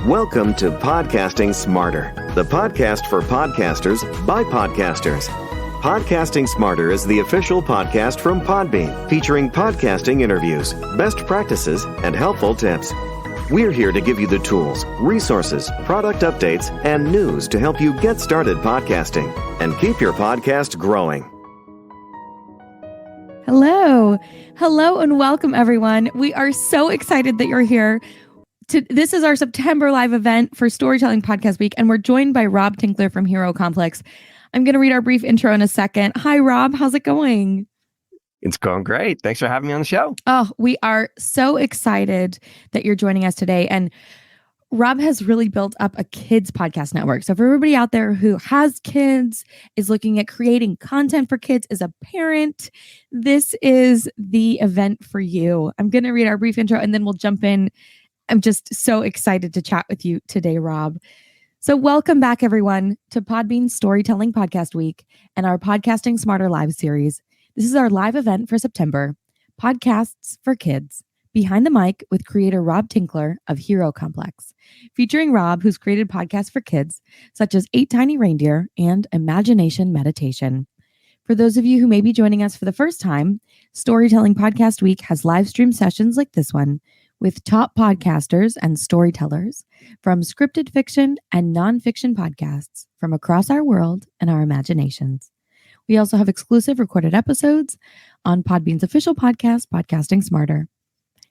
Welcome to Podcasting Smarter, the podcast for podcasters by podcasters. Podcasting Smarter is the official podcast from Podbean, featuring podcasting interviews, best practices, and helpful tips. We're here to give you the tools, resources, product updates, and news to help you get started podcasting and keep your podcast growing. Hello, and welcome, everyone. We are so excited that you're here. This is our September live event for Storytelling Podcast Week, and we're joined by Rob Tinkler from Hero Complex. I'm going to read our brief intro in a second. Hi, Rob. How's it going? It's going great. Thanks for having me on the show. Oh, we are so excited that you're joining us today. And Rob has really built up a kids podcast network. So for everybody out there who has kids, is looking at creating content for kids, is a parent, this is the event for you. I'm going to read our brief intro and then we'll jump in. I'm just so excited to chat with you today, Rob. So welcome back, everyone, to Podbean Storytelling Podcast Week and our Podcasting Smarter Live series. This is our live event for September, Podcasts for Kids, behind the mic with creator Rob Tinkler of Hero Complex, featuring Rob, who's created podcasts for kids, such as Tiny Reindeer and Imagination Meditation. For those of you who may be joining us for the first time, Storytelling Podcast Week has live stream sessions like this one, with top podcasters and storytellers from scripted fiction and nonfiction podcasts from across our world and our imaginations. We also have exclusive recorded episodes on Podbean's official podcast, Podcasting Smarter.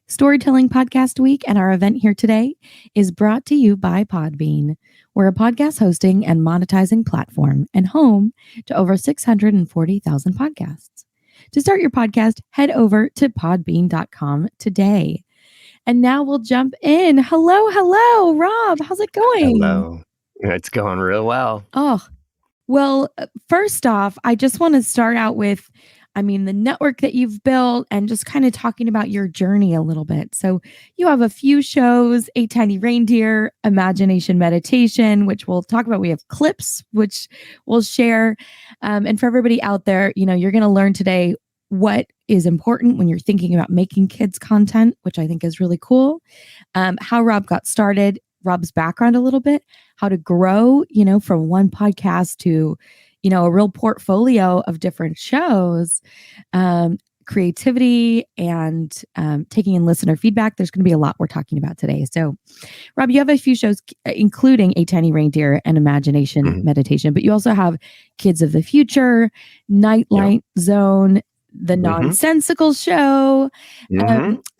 Storytelling Podcast Week and our event here today is brought to you by Podbean. We're a podcast hosting and monetizing platform and home to over 640,000 podcasts. To start your podcast, head over to podbean.com today. And now we'll jump in. Hello, Rob. How's it going? Hello. It's going real well. Oh, well, first off, I just want to start out with, the network that you've built and just kind of talking about your journey a little bit. So you have a few shows, Tiny Reindeer, Imagination Meditation, which we'll talk about. We have clips, which we'll share. And for everybody out there, you're going to learn today what is important when you're thinking about making kids content, which I think is really cool. How Rob got started, Rob's background a little bit, how to grow, from one podcast to, a real portfolio of different shows, creativity and taking in listener feedback. There's going to be a lot we're talking about today. So, Rob, you have a few shows, including Tiny Reindeer and Imagination Meditation, but you also have Kids of the Future, Nightlight Zone, The Nonsensical Show.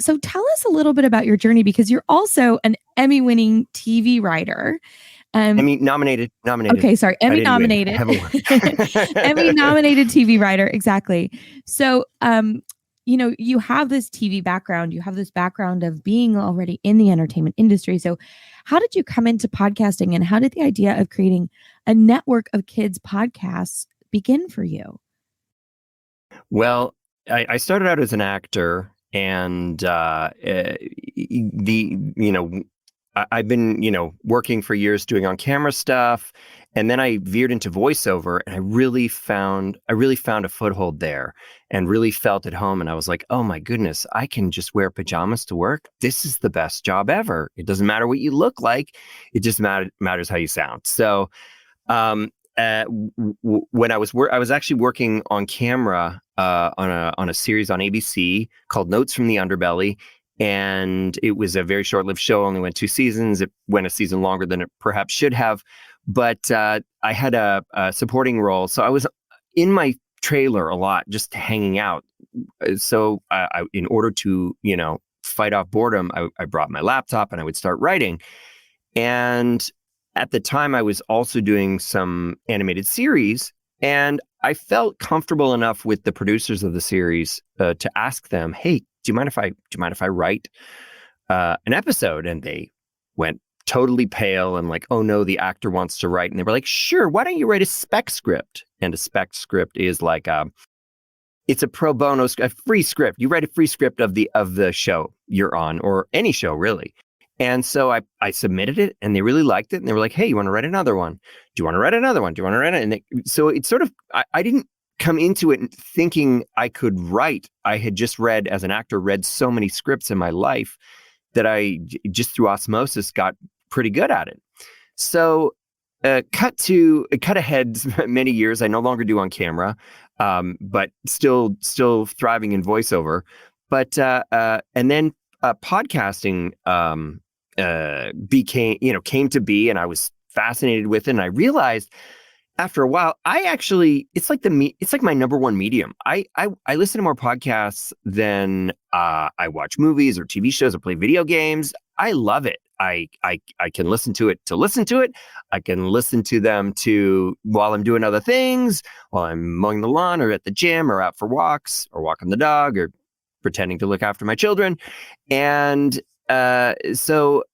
So tell us a little bit about your journey, because you're also an Emmy-winning TV writer. Emmy-nominated. Okay, sorry. Emmy-nominated. Emmy-nominated TV writer. Exactly. So, you have this TV background. You have this background of being already in the entertainment industry. So how did you come into podcasting, and how did the idea of creating a network of kids podcasts begin for you? Well, I started out as an actor, and I've been, working for years doing on-camera stuff, and then I veered into voiceover, and I really found a foothold there, and really felt at home. And I was like, oh my goodness, I can just wear pajamas to work. This is the best job ever. It doesn't matter what you look like; it just matters how you sound. So, when I was actually working on camera on a series on ABC called Notes from the Underbelly, and it was a very short-lived show. Only went 2 seasons. It went a season longer than it perhaps should have, but I had a supporting role, so I was in my trailer a lot, just hanging out. So I in order to fight off boredom, I brought my laptop and I would start writing. And at the time, I was also doing some animated series, and I felt comfortable enough with the producers of the series to ask them, "Hey, do you mind if I write an episode?" And they went totally pale and like, "Oh no, the actor wants to write." And they were like, "Sure, why don't you write a spec script?" And a spec script is like it's a pro bono, a free script. You write a free script of the show you're on, or any show really. And so I submitted it, and they really liked it. And they were like, "Hey, you want to write another one? Do you want to write another one? Do you want to write it?" And so it's sort of, I didn't come into it thinking I could write. I had just read so many scripts in my life that I just through osmosis got pretty good at it. So cut ahead many years. I no longer do on camera, but still thriving in voiceover. But and then podcasting came to be, and I was fascinated with it. And I realized after a while, it's like my number one medium. I listen to more podcasts than I watch movies or TV shows or play video games. I love it. I can listen to it. I can listen to them while I'm doing other things, while I'm mowing the lawn or at the gym or out for walks or walking the dog or pretending to look after my children. And so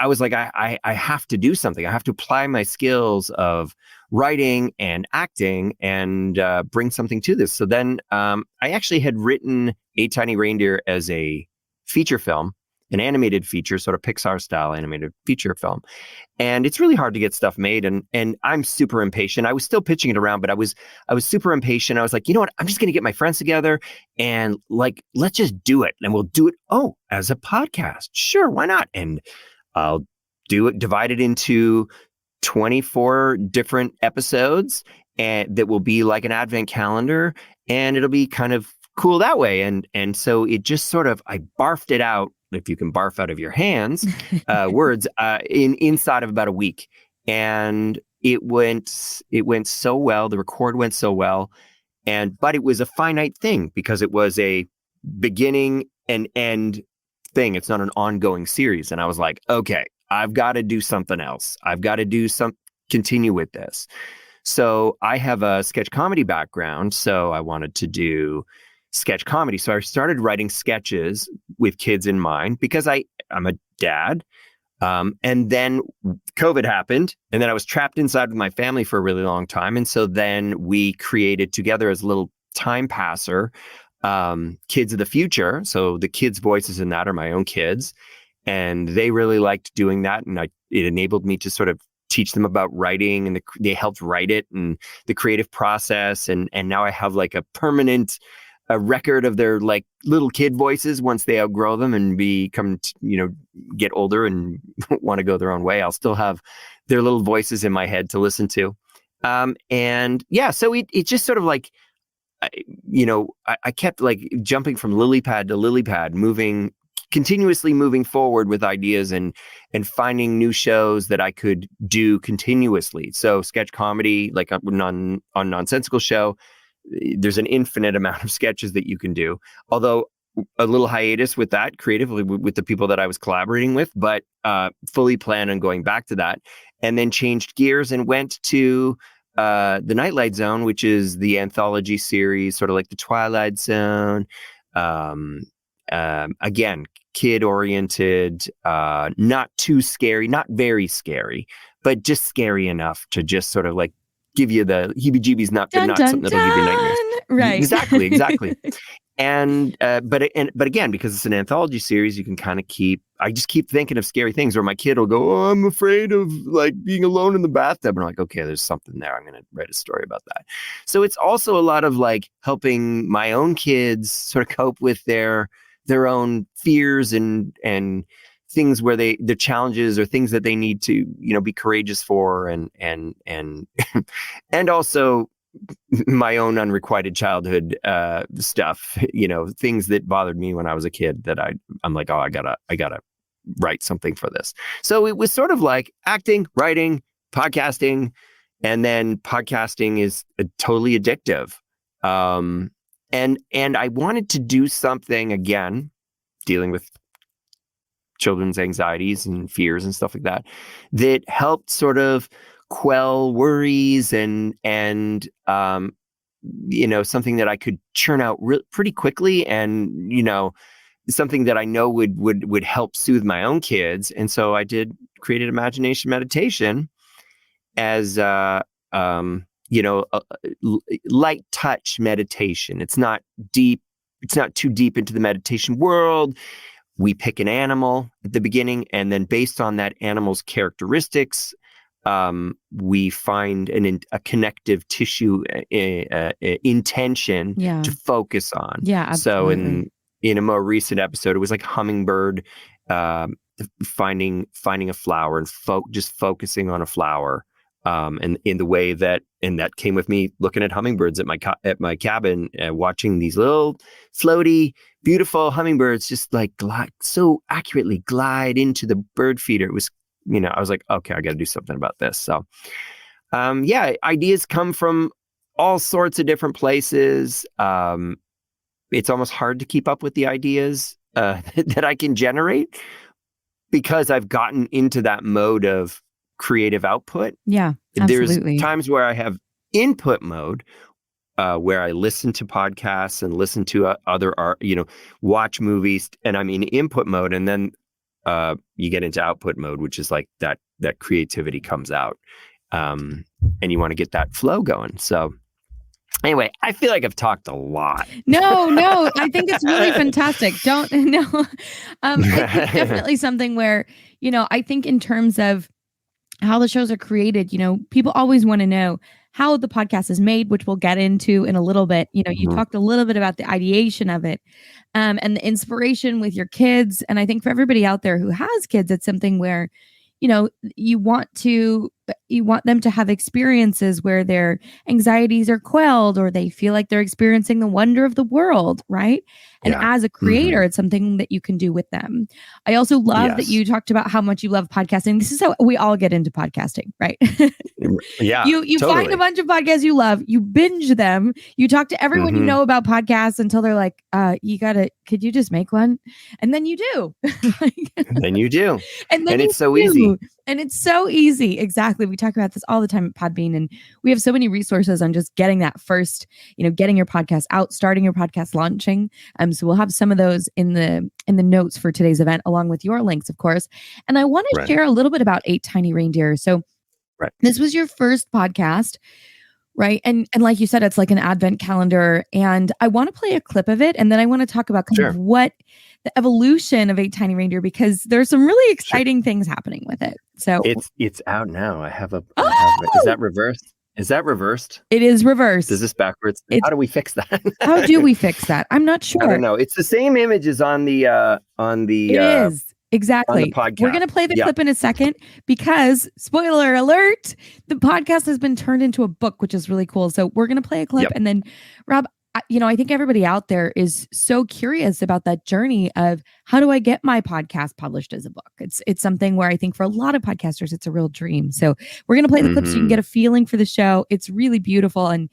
I was like, I have to do something. I have to apply my skills of writing and acting and bring something to this. So then I actually had written A Tiny Reindeer as a feature film, an animated feature, sort of Pixar style animated feature film. And it's really hard to get stuff made. And I'm super impatient. I was still pitching it around, but I was super impatient. I was like, you know what? I'm just going to get my friends together and like, let's just do it. And we'll do it. Oh, as a podcast. Sure. Why not? And I'll do it, divide it into 24 different episodes, and that will be like an advent calendar, and it'll be kind of cool that way. And so it just sort of, I barfed it out, if you can barf out of your hands, words, inside of about a week. And it went so well. The record went so well. But it was a finite thing because it was a beginning and end thing. It's not an ongoing series. And I was like, okay, I've got to do something else. I've got to continue with this. So I have a sketch comedy background. So I wanted to do sketch comedy. So I started writing sketches with kids in mind because I'm a dad. And then COVID happened, and then I was trapped inside with my family for a really long time. And so then we created together as a little time passer, Kids of the Future. So the kids' voices in that are my own kids. And they really liked doing that. And it enabled me to sort of teach them about writing, and they helped write it and the creative process. And now I have like a permanent record of their like little kid voices. Once they outgrow them and get older and want to go their own way, I'll still have their little voices in my head to listen to. And yeah, so it just sort of like, I kept like jumping from lily pad to lily pad, continuously moving forward with ideas and finding new shows that I could do continuously. So sketch comedy, like on Nonsensical Show, there's an infinite amount of sketches that you can do. Although a little hiatus with that creatively with the people that I was collaborating with, but fully plan on going back to that. And then changed gears and went to the Nightlight Zone, which is the anthology series, sort of like the Twilight Zone. Again, kid-oriented, not too scary, not very scary, but just scary enough to just sort of like give you the heebie-jeebies, but not something that'll give you nightmares. Right. Exactly. And but again, because it's an anthology series, you can kind of I just keep thinking of scary things, or my kid will go, "Oh, I'm afraid of like being alone in the bathtub." And I'm like, okay, there's something there. I'm going to write a story about that. So it's also a lot of like helping my own kids sort of cope with their own fears and things where their challenges or things that they need to, be courageous for, and and also my own unrequited childhood stuff, things that bothered me when I was a kid that I'm like, oh, I gotta write something for this. So it was sort of like acting, writing, podcasting, and then podcasting is totally addictive. And I wanted to do something, again, dealing with children's anxieties and fears and stuff like that helped sort of quell worries and something that I could churn out pretty quickly, and something that I know would help soothe my own kids. And so I created imagination meditation as light touch meditation. It's not deep. It's not too deep into the meditation world. We pick an animal at the beginning, and then based on that animal's characteristics, we find a connective tissue intention to focus on. Yeah, absolutely. So in a more recent episode, it was like hummingbird finding a flower and just focusing on a flower. And in the way that came with me looking at hummingbirds at my cabin, watching these little floaty, beautiful hummingbirds just like so accurately glide into the bird feeder. It was, I was like, okay, I got to do something about this. So, ideas come from all sorts of different places. It's almost hard to keep up with the ideas that I can generate because I've gotten into that mode of creative output. Yeah, absolutely. There's times where I have input mode, where I listen to podcasts and listen to other art, watch movies, and I'm in input mode. And then you get into output mode, which is like that creativity comes out, and you want to get that flow going. So anyway, I feel like I've talked a lot. No, I think it's really fantastic. I think definitely something where, I think in terms of how the shows are created, people always want to know how the podcast is made, which we'll get into in a little bit. You talked a little bit about the ideation of it, and the inspiration with your kids. And I think for everybody out there who has kids, it's something where, you want them to have experiences where their anxieties are quelled or they feel like they're experiencing the wonder of the world, right? And as a creator, it's something that you can do with them. I also love that you talked about how much you love podcasting. This is how we all get into podcasting, right? Yeah. You totally find a bunch of podcasts you love, you binge them, you talk to everyone you know about podcasts until they're like, could you just make one? And then you do. Then you do. And it's so easy. And it's so easy. Exactly. We talk about this all the time at Podbean, and we have so many resources on just getting that first, getting your podcast out, starting your podcast, launching. So we'll have some of those in the notes for today's event, along with your links, of course. And I want to share a little bit about 8 Tiny Reindeer. So this was your first podcast, right? And like you said, it's like an advent calendar. And I want to play a clip of it. And then I want to talk about kind of what the evolution of 8 Tiny Reindeer, because there's some really exciting things happening with it. So it's out now. Is that reversed? Is that reversed? It is reversed. Is this backwards? How do we fix that? How do we fix that? I'm not sure. I don't know. It's the same images on the It is. Exactly. On the podcast. We're going to play the clip in a second because, spoiler alert, the podcast has been turned into a book, which is really cool. So we're going to play a clip. And then, Rob, I think everybody out there is so curious about that journey of how do I get my podcast published as a book? It's something where I think for a lot of podcasters, it's a real dream. So we're going to play the clip so you can get a feeling for the show. It's really beautiful. And,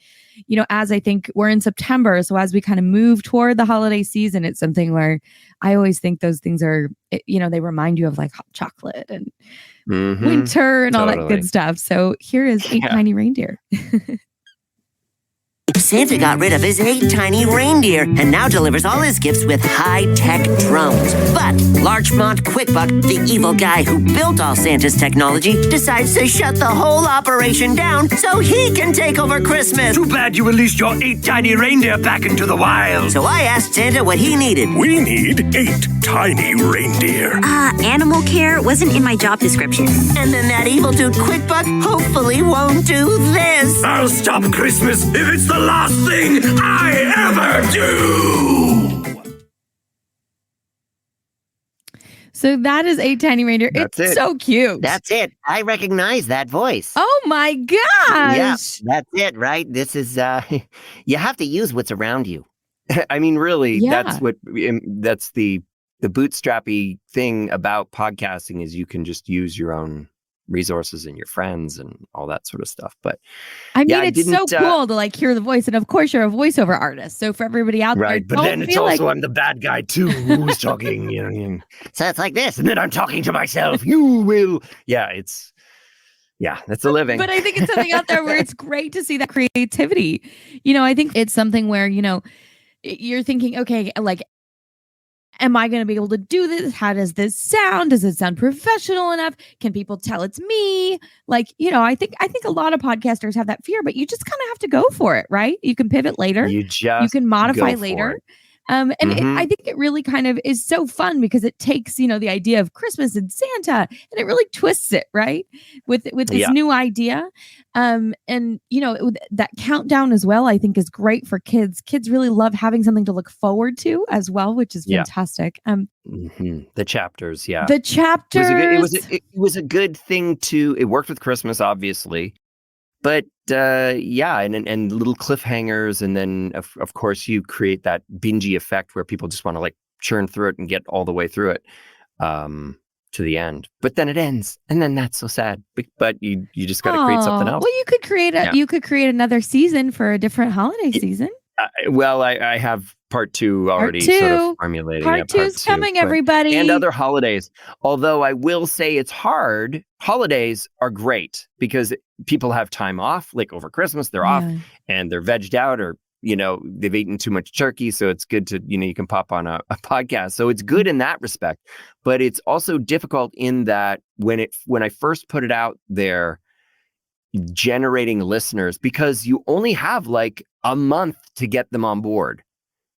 as I think we're in September, so as we kind of move toward the holiday season, it's something where I always think those things are, they remind you of like hot chocolate and winter and all that good stuff. So here is 8 Tiny Reindeer. Santa got rid of his 8 tiny reindeer and now delivers all his gifts with high-tech drones. But Larchmont Quickbuck, the evil guy who built all Santa's technology, decides to shut the whole operation down so he can take over Christmas. Too bad you released your 8 tiny reindeer back into the wild. So I asked Santa what he needed. We need 8 tiny reindeer. Animal care wasn't in my job description. And then that evil dude Quickbuck hopefully won't do this. I'll stop Christmas if it's the last thing I ever do! So that is 8 Tiny Reindeer. It's so cute. That's it. I recognize that voice. Oh my gosh. Yeah, that's it, right? This is, you have to use what's around you. I mean, really, that's the bootstrappy thing about podcasting is you can just use your own resources and your friends and all that sort of stuff. But I mean, it's so cool to like hear the voice. And of course, you're a voiceover artist. So for everybody out there, but then it's also I'm the bad guy too, who's talking. So it's like this, and then I'm talking to myself. You will, that's a living. But I think it's something out there where it's great to see that creativity. I think it's something where you're thinking, okay, like, am I going to be able to do this? How does this sound? Does it sound professional enough? Can people tell it's me? Like, I think a lot of podcasters have that fear, but you just kind of have to go for it, right? You can pivot later. You can modify later. I think it really kind of is so fun because it takes, the idea of Christmas and Santa and it really twists it, right? With this new idea. That countdown as well, I think is great for kids. Kids really love having something to look forward to as well, which is fantastic. The chapters, The chapters. It was a good thing it worked with Christmas, obviously. But and little cliffhangers, and then of course you create that bingey effect where people just want to like churn through it and get all the way through it to the end. But then it ends, and then that's so sad. But you just got to create something else. Well, you could create another season for a different holiday season. I have part 2 already sort of formulating. Part 2's coming, everybody. And other holidays. Although I will say it's hard. Holidays are great because people have time off, like over Christmas, they're off and they're vegged out, or, they've eaten too much turkey. So it's good to, you can pop on a podcast. So it's good in that respect. But it's also difficult in that when I first put it out there, generating listeners, because you only have like a month to get them on board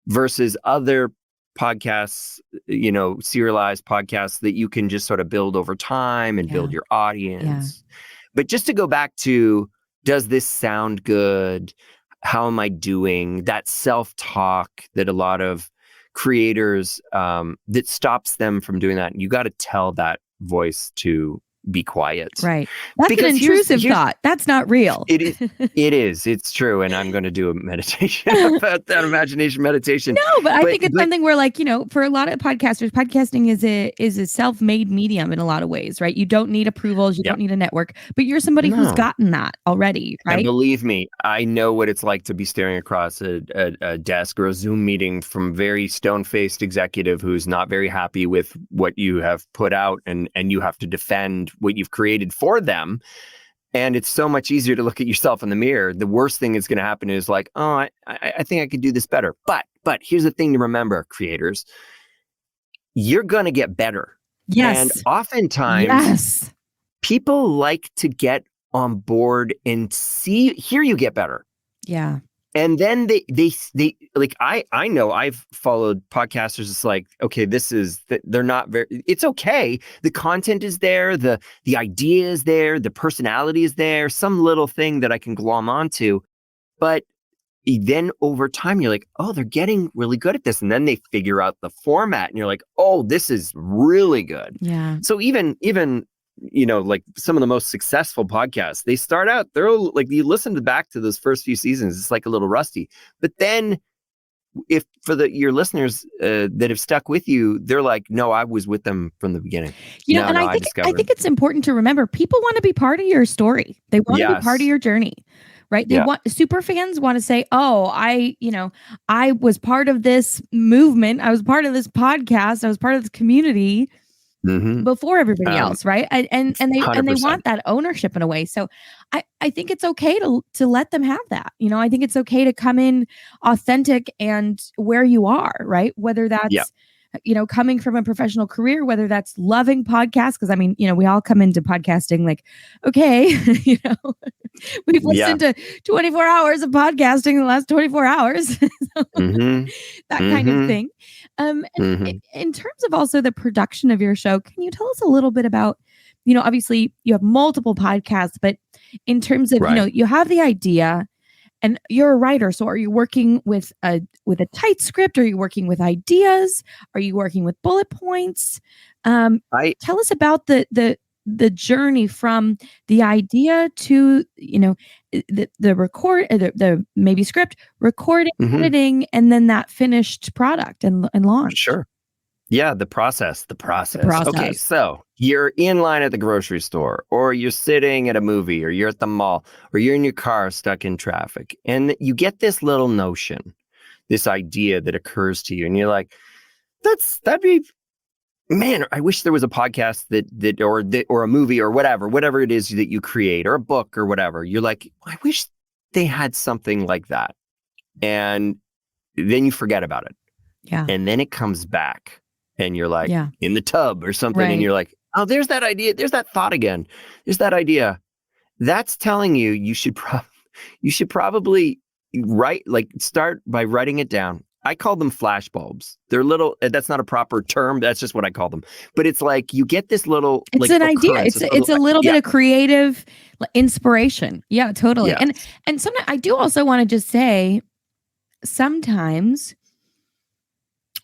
versus other podcasts, serialized podcasts that you can just sort of build over time and build your audience. But just to go back to, does this sound good? How am I doing? That self-talk that a lot of creators, that stops them from doing that. You got to tell that voice to be quiet. Right. That's because an intrusive thought. That's not real. It is. It's true. And I'm going to do a meditation about that, imagination meditation. No, but I think it's something where, like, for a lot of podcasters, podcasting is a self-made medium in a lot of ways, right? You don't need approvals. You don't need a network, but you're somebody who's gotten that already, right? And believe me, I know what it's like to be staring across a desk or a Zoom meeting from very stone-faced executive who's not very happy with what you have put out, and you have to defend what you've created for them. And it's so much easier to look at yourself in the mirror. The worst thing that's going to happen is like, oh, I think I could do this better. But here's the thing to remember, creators, you're going to get better. Yes. And oftentimes people like to get on board and hear you get better. Yeah. And then they like, I know I've followed podcasters. It's like, okay, they're not very, it's okay. The content is there. The idea is there. The personality is there. Some little thing that I can glom onto. But then over time, you're like, oh, they're getting really good at this. And then they figure out the format and you're like, oh, this is really good. Yeah. So even like some of the most successful podcasts, they start out, they're like, you listen back to those first few seasons, it's like a little rusty. But then if for your listeners that have stuck with you, they're like, no, I was with them from the beginning. I think it's important to remember, people want to be part of your story. They want to be part of your journey. Right. They want, super fans want to say, oh, I was part of this movement. I was part of this podcast. I was part of this community. Before everybody else, right? And they want that ownership in a way. So I think it's okay to let them have that. I think it's okay to come in authentic and where you are, right? Whether that's coming from a professional career, whether that's loving podcasts, because I mean, we all come into podcasting like, okay, we've listened to 24 hours of podcasting in the last 24 hours, that kind of thing. In terms of also the production of your show, can you tell us a little bit about, obviously you have multiple podcasts, but in terms of, you have the idea and you're a writer. So are you working with a tight script? Are you working with ideas? Are you working with bullet points? Tell us about the journey from the idea to, the record, the maybe script, recording, editing, and then that finished product and launch. Sure. Yeah, the process. Okay, so you're in line at the grocery store, or you're sitting at a movie, or you're at the mall, or you're in your car stuck in traffic, and you get this little notion, this idea that occurs to you, and you're like, that'd be, man, I wish there was a podcast or a movie or whatever it is that you create, or a book or whatever. You're like, I wish they had something like that. And then you forget about it. Yeah. And then it comes back and you're like in the tub or something. Right. And you're like, oh, there's that idea. There's that thought again. There's that idea. That's telling you should probably start by writing it down. I call them flash bulbs. They're little, that's not a proper term. That's just what I call them. But it's like you get this little, it's like, an idea. occurrence, It's a little bit of creative inspiration. Yeah, totally. Yes. And sometimes I do also want to just say, sometimes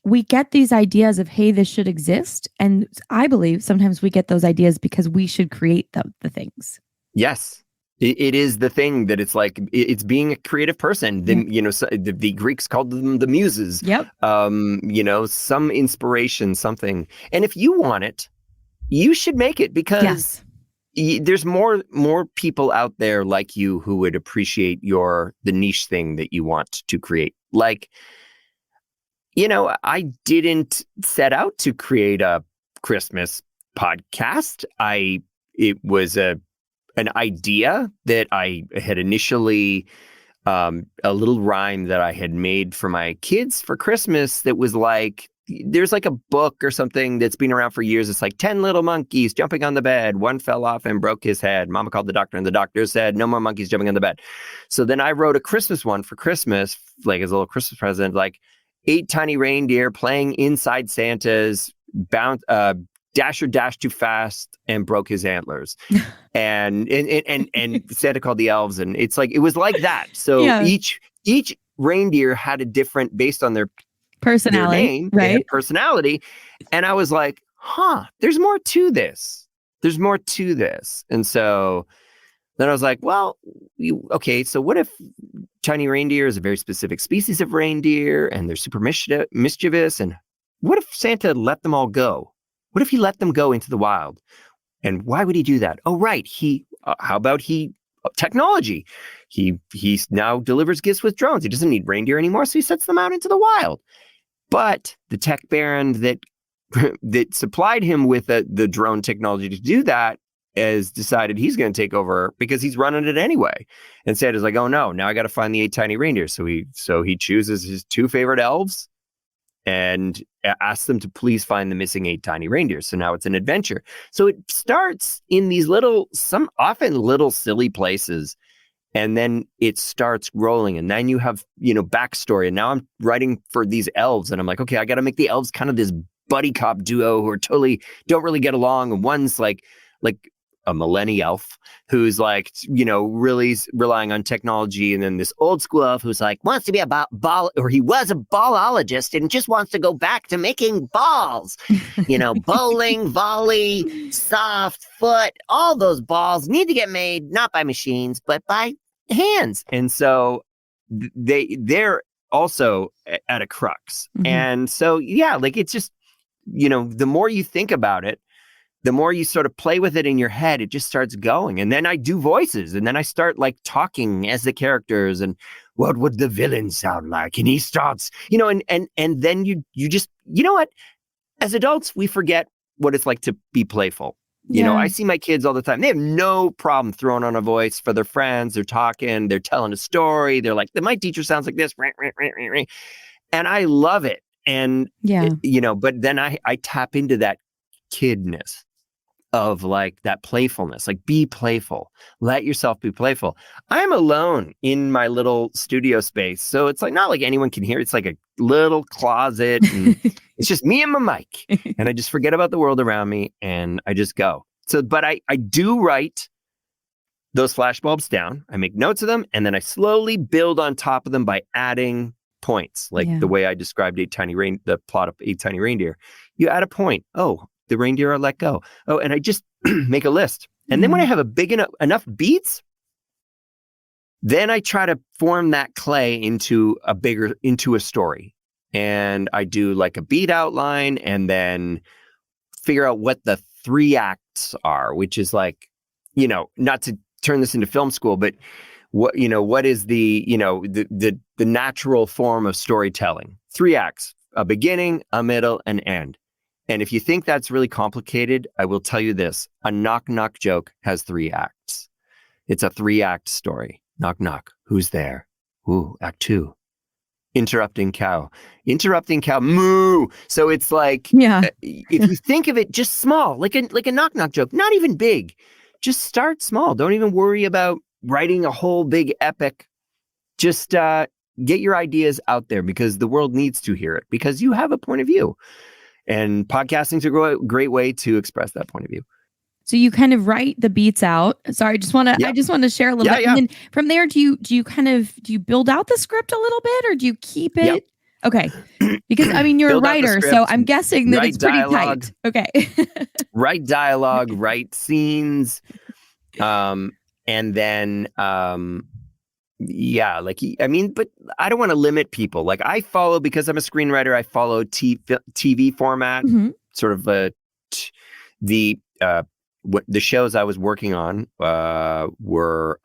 we get these ideas of, hey, this should exist. And I believe sometimes we get those ideas because we should create the things. Yes. It is the thing that it's like, it's being a creative person. Then, you know, so the Greeks called them the muses. Yep. You know, some inspiration, something. And if you want it, you should make it, because there's more people out there like you who would appreciate the niche thing that you want to create. Like, you know, I didn't set out to create a Christmas podcast. It was an idea that I had initially, a little rhyme that I had made for my kids for Christmas that was like, there's like a book or something that's been around for years. It's like 10 little monkeys jumping on the bed. One fell off and broke his head. Mama called the doctor and the doctor said, no more monkeys jumping on the bed. So then I wrote a Christmas one for Christmas, like as a little Christmas present, like 8 tiny reindeer playing inside Santa's Dasher dashed too fast and broke his antlers, and Santa called the elves, and it's like it was like that. So each reindeer had a different, based on their personality, their name, right? They had personality, and I was like, there's more to this. There's more to this, and so then I was like, well, okay, so what if Tiny Reindeer is a very specific species of reindeer, and they're super mischievous, and what if Santa let them all go? What if he let them go into the wild? And why would he do that? Oh, right. How about technology? He now delivers gifts with drones. He doesn't need reindeer anymore, so he sets them out into the wild. But the tech baron that supplied him with the drone technology to do that has decided he's going to take over because he's running it anyway. And Santa's like, oh no, now I got to find the 8 tiny reindeer. So he chooses his 2 favorite elves and asks them to please find the missing 8 tiny reindeers. So now it's an adventure. So it starts in these often little silly places, and then it starts rolling. And then you have, backstory. And now I'm writing for these elves, and I'm like, okay, I got to make the elves kind of this buddy cop duo who are totally don't really get along. And one's like a millennial elf who's like, really relying on technology. And then this old school elf who's like, wants to be he was a ballologist and just wants to go back to making balls. Bowling, volley, soft, foot, all those balls need to get made, not by machines, but by hands. And so they're also at a crux. Mm-hmm. And so, it's just, the more you think about it, the more you sort of play with it in your head, it just starts going. And then I do voices, and then I start like talking as the characters, and what would the villain sound like? And he starts, and then you just, what? As adults, we forget what it's like to be playful. I see my kids all the time. They have no problem throwing on a voice for their friends. They're talking, they're telling a story. They're like, my teacher sounds like this. And I love it. And, but then I tap into that kidness of like that playfulness, like be playful, let yourself be playful. I'm alone in my little studio space. So it's like, not like anyone can hear. It's like a little closet, and it's just me and my mic, and I just forget about the world around me and I just go. So, but I do write those flashbulbs down. I make notes of them, and then I slowly build on top of them by adding points, like the way I described the plot of 8 Tiny Reindeer. You add a point. Oh, the reindeer are let go. Oh, and I just make a list. And then when I have a big enough beats, then I try to form that clay into a story. And I do like a beat outline, and then figure out what the 3 acts are, which is like, not to turn this into film school, but what is the natural form of storytelling? 3 acts, a beginning, a middle, an end. And if you think that's really complicated, I will tell you this. A knock-knock joke has 3 acts. It's a 3-act story. Knock, knock. Who's there? Ooh, act 2. Interrupting cow. Interrupting cow. Moo. So it's like, if you think of it just small, like a knock-knock joke, not even big. Just start small. Don't even worry about writing a whole big epic. Just get your ideas out there because the world needs to hear it because you have a point of view. And podcasting is a great way to express that point of view. So you kind of write the beats out. Sorry, I just want to share a little bit. Yeah. And then from there, do you build out the script a little bit or do you keep it? Yep. Okay. Because I mean, you're a Build out the writer, script, so I'm guessing that write it's pretty dialogue. tight. Okay. Write dialogue, write scenes. And then, but I don't want to limit people. Like because I'm a screenwriter, I follow TV format, sort of the shows I was working on were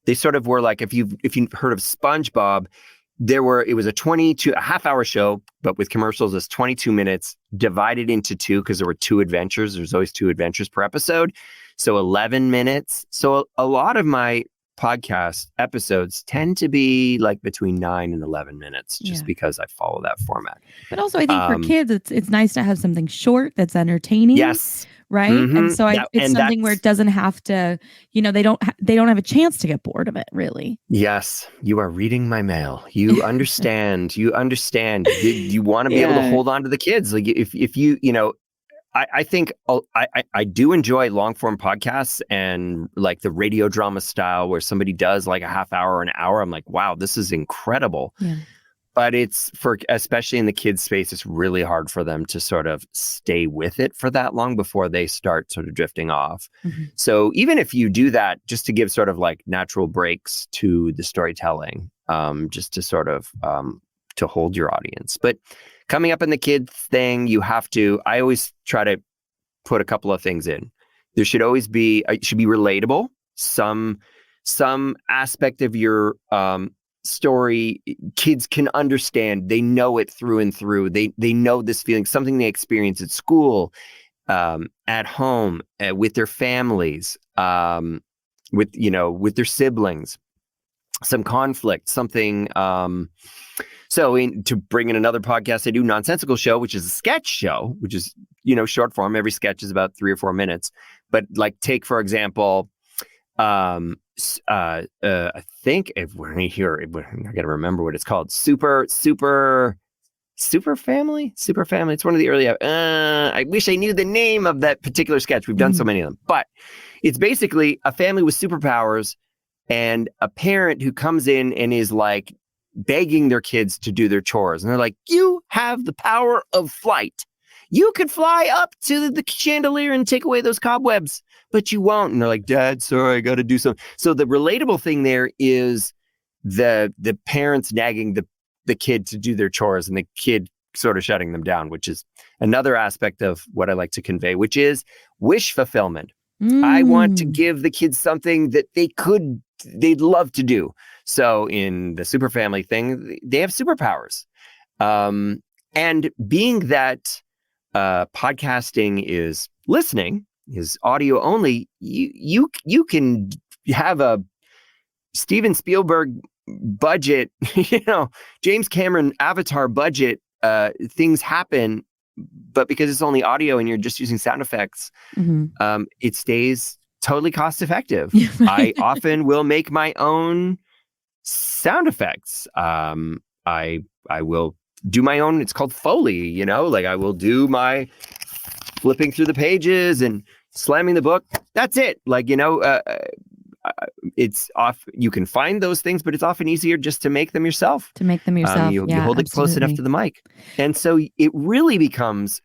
they sort of were like if you've heard of SpongeBob, it was a half-hour show, but with commercials, it's 22 minutes divided into two because there were two adventures. There's always two adventures per episode, so 11 minutes. So a lot of my podcast episodes tend to be like between 9 and 11 minutes just because I follow that format. But also I think for kids, it's nice to have something short that's entertaining. Yes. Right. And so it's something where it doesn't have to, they don't have a chance to get bored of it, really. Yes. You are reading my mail. You understand. You understand. You want to be able to hold on to the kids. Like if you, I think I do enjoy long form podcasts and like the radio drama style where somebody does like a half hour or an hour. I'm like, wow, this is incredible. Yeah. But especially in the kids space, it's really hard for them to sort of stay with it for that long before they start sort of drifting off. Mm-hmm. So even if you do that, just to give sort of like natural breaks to the storytelling, just to sort of to hold your audience. But coming up in the kids thing, I always try to put a couple of things in. There should always be, it should be relatable. Some aspect of your story, kids can understand. They know it through and through. They know this feeling, something they experience at school, at home, with their families, with their siblings, some conflict, something. To bring in another podcast, I do Nonsensical Show, which is a sketch show, which is, short form. Every sketch is about 3 or 4 minutes. But like, take, for example, I think if we're here, I got to remember what it's called. Super Family. It's one of the early, I wish I knew the name of that particular sketch. We've done so many of them, but it's basically a family with superpowers and a parent who comes in and is like begging their kids to do their chores. And they're like, you have the power of flight. You could fly up to the chandelier and take away those cobwebs, but you won't. And they're like, Dad, sorry, I got to do something. So the relatable thing there is the parents nagging the kid to do their chores and the kid sort of shutting them down, which is another aspect of what I like to convey, which is wish fulfillment. I want to give the kids something that they'd love to do. So in the Super Family thing, they have superpowers. And being that podcasting is listening, is audio only, you can have a Steven Spielberg budget, James Cameron Avatar budget, things happen, but because it's only audio and you're just using sound effects, it stays totally cost effective. I often will make my own sound effects. I will do my own. It's called Foley, like I will do my flipping through the pages and slamming the book. That's it. Like, it's off. You can find those things, but it's often easier just to make them yourself. You hold it close enough to the mic. And so it really becomes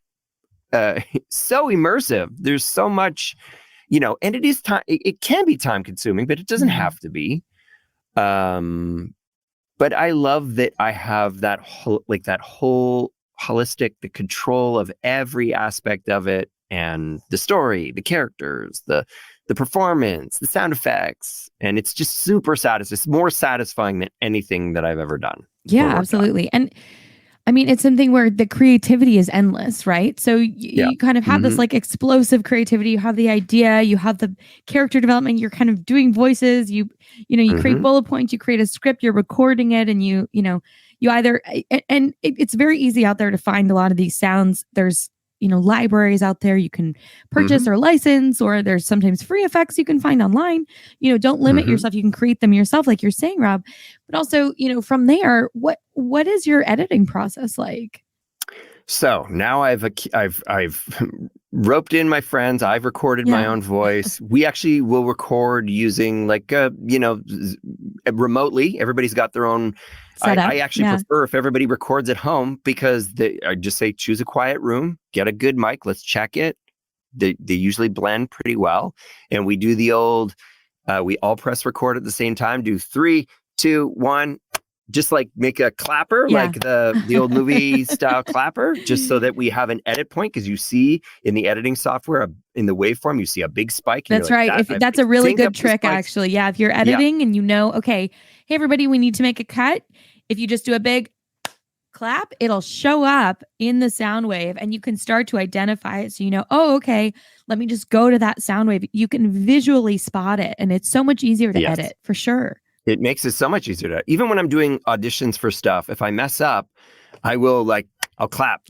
so immersive. There's so much, and it is time. It can be time consuming, but it doesn't have to be. But I love that I have that whole holistic, the control of every aspect of it, and the story, the characters, the performance, the sound effects, and it's just super satisfying. It's more satisfying than anything that I've ever done. Yeah, absolutely. And I mean, it's something where the creativity is endless, right? So you kind of have this like explosive creativity. You have the idea, you have the character development. You're kind of doing voices. You create bullet points. You create a script. You're recording it, and you either. And it's very easy out there to find a lot of these sounds. There's libraries out there you can purchase or license, or there's sometimes free effects you can find online. Don't limit yourself. You can create them yourself, like you're saying, Rob. But also, from there, what is your editing process like? So now I've roped in my friends. I've recorded my own voice. We actually will record using remotely. Everybody's got their own setup. I actually prefer if everybody records at home, because I just say choose a quiet room, get a good mic, let's check it. They usually blend pretty well, and we do the old. We all press record at the same time. Do 3, 2, 1. Just like make a clapper, like the old movie style clapper, just so that we have an edit point. Because you see in the editing software, in the waveform, you see a big spike. That's right. That's a really good trick, actually. Yeah, if you're editing and okay, hey everybody, we need to make a cut. If you just do a big clap, it'll show up in the sound wave, and you can start to identify it. So okay, let me just go to that sound wave. You can visually spot it, and it's so much easier to edit, for sure. It makes it so much easier to, even when I'm doing auditions for stuff, if I mess up, I'll clap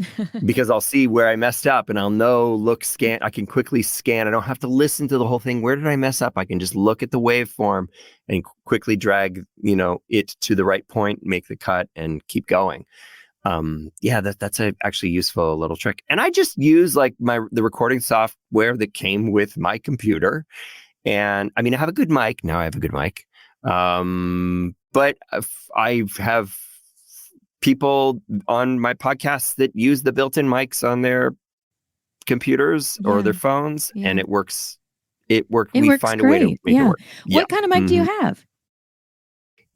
because I'll see where I messed up, and I'll know, scan. I can quickly scan. I don't have to listen to the whole thing. Where did I mess up? I can just look at the waveform and quickly drag, it to the right point, make the cut, and keep going. That's a actually useful little trick. And I just use the recording software that came with my computer. And I have a good mic. Now I have a good mic. But I have people on my podcasts that use the built-in mics on their computers or their phones, and it works. We find a way to make it work. What kind of mic do you have?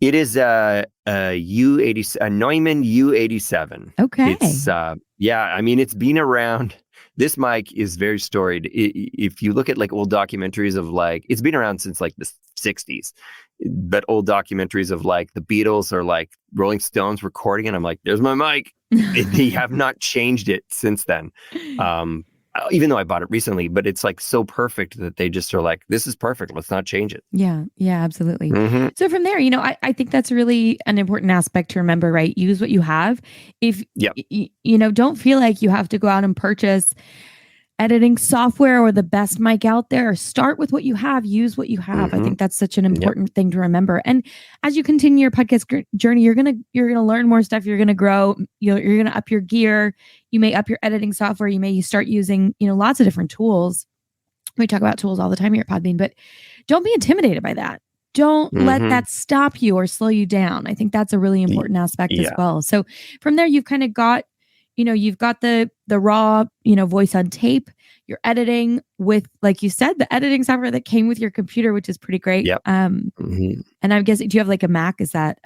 It is a U80, a Neumann U87. Okay. It's it's been around. This mic is very storied. If you look at old documentaries of it's been around since the 60s, but old documentaries of the Beatles or Rolling Stones recording it, I'm like, there's my mic. They have not changed it since then. Even though I bought it recently, but it's so perfect that they just are like, this is perfect. Let's not change it. Yeah, absolutely. So from there, I think that's really an important aspect to remember, right? Use what you have. If, don't feel like you have to go out and purchase editing software or the best mic out there. Start with what you have, use what you have. I think that's such an important thing to remember. And as you continue your podcast journey, you're going to learn more stuff. You're going to grow, you're going to up your gear. You may up your editing software. You may start using, lots of different tools. We talk about tools all the time here at Podbean, but don't be intimidated by that. Don't let that stop you or slow you down. I think that's a really important aspect as well. So from there, you've kind of got, you've got the raw, voice on tape. You're editing with, like you said, the editing software that came with your computer, which is pretty great. Yep. And I'm guessing, do you have a Mac? Is that?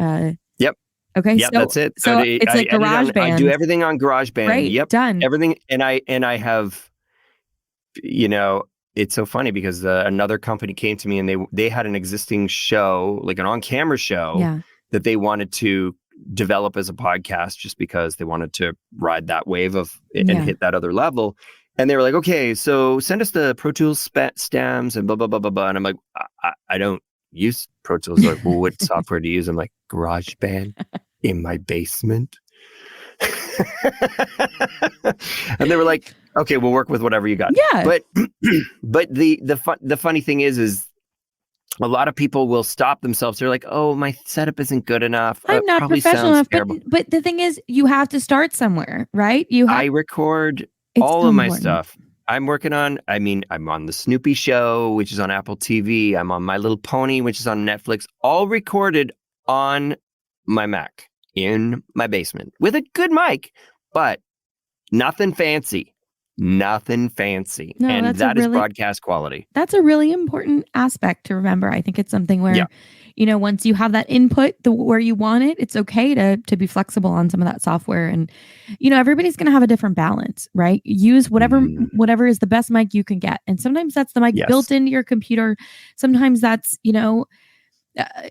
Yep. Okay. Yep, that's it. So it's GarageBand. I do everything on GarageBand. Right. Yep. Done. Everything. And I have, it's so funny because another company came to me and they had an existing show, an on-camera show that they wanted to develop as a podcast just because they wanted to ride that wave of and hit that other level. And they were like, okay, so send us the Pro Tools stems and blah, blah, blah, blah, blah. And I'm like, I don't use Pro Tools. Like, well, what software do you use? I'm like, GarageBand in my basement. And they were like, okay, we'll work with whatever you got. Yeah. But the funny thing is a lot of people will stop themselves. They're like, oh, my setup isn't good enough. I'm not professional enough. But the thing is, you have to start somewhere, right? I record all of my stuff. I'm working on, I'm on the Snoopy Show, which is on Apple TV. I'm on My Little Pony, which is on Netflix, all recorded on my Mac in my basement with a good mic, but nothing fancy. Nothing fancy. No, and that is broadcast quality. That's a really important aspect to remember. I think it's something where, once you have that input where you want it, it's okay to be flexible on some of that software. And, everybody's going to have a different balance, right? Use whatever is the best mic you can get. And sometimes that's the mic built into your computer. Sometimes that's,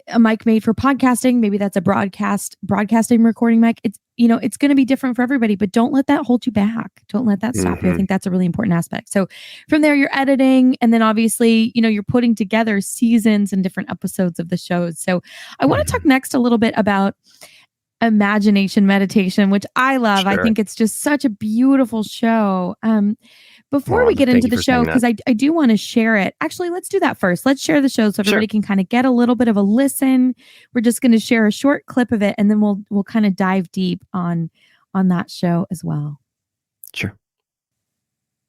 a mic made for podcasting. Maybe that's a broadcasting recording mic. It's, it's going to be different for everybody, but don't let that hold you back. Don't let that stop you. I think that's a really important aspect. So from there, you're editing, and then obviously, you're putting together seasons and different episodes of the shows. So I want to talk next a little bit about Imagination Meditation, which I love. I Sure. think it's just such a beautiful show. Before we get thank into you the for show, saying because I do want to share it. Actually, let's do that first. Let's share the show so everybody can kind of get a little bit of a listen. We're just going to share a short clip of it, and then we'll kind of dive deep on that show as well. Sure.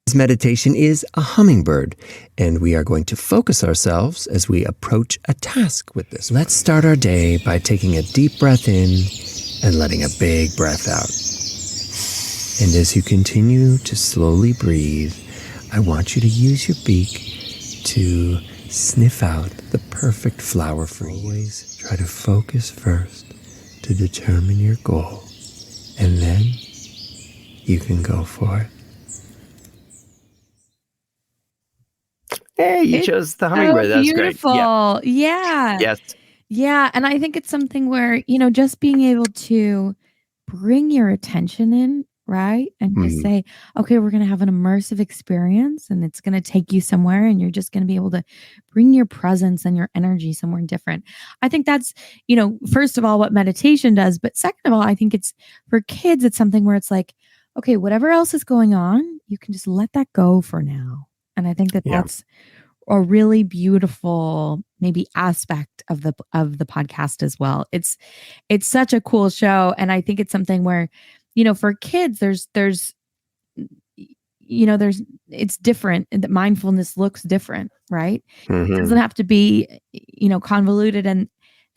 This meditation is a hummingbird, and we are going to focus ourselves as we approach a task with this. Let's start our day by taking a deep breath in and letting a big breath out. And as you continue to slowly breathe, I want you to use your beak to sniff out the perfect flower for you. Always try to focus first to determine your goal, and then you can go for it. Hey, you chose the hummingbird. That's beautiful. great. Yeah. Yes. Yeah. And I think it's something where, just being able to bring your attention in, right? And just say, okay, we're going to have an immersive experience and it's going to take you somewhere and you're just going to be able to bring your presence and your energy somewhere different. I think that's, first of all, what meditation does. But second of all, I think it's for kids, it's something where it's like, okay, whatever else is going on, you can just let that go for now. And I think that that's a really beautiful maybe aspect of the podcast as well. It's such a cool show. And I think it's something where, for kids, there's it's different, and that mindfulness looks different, right? It doesn't have to be, convoluted, and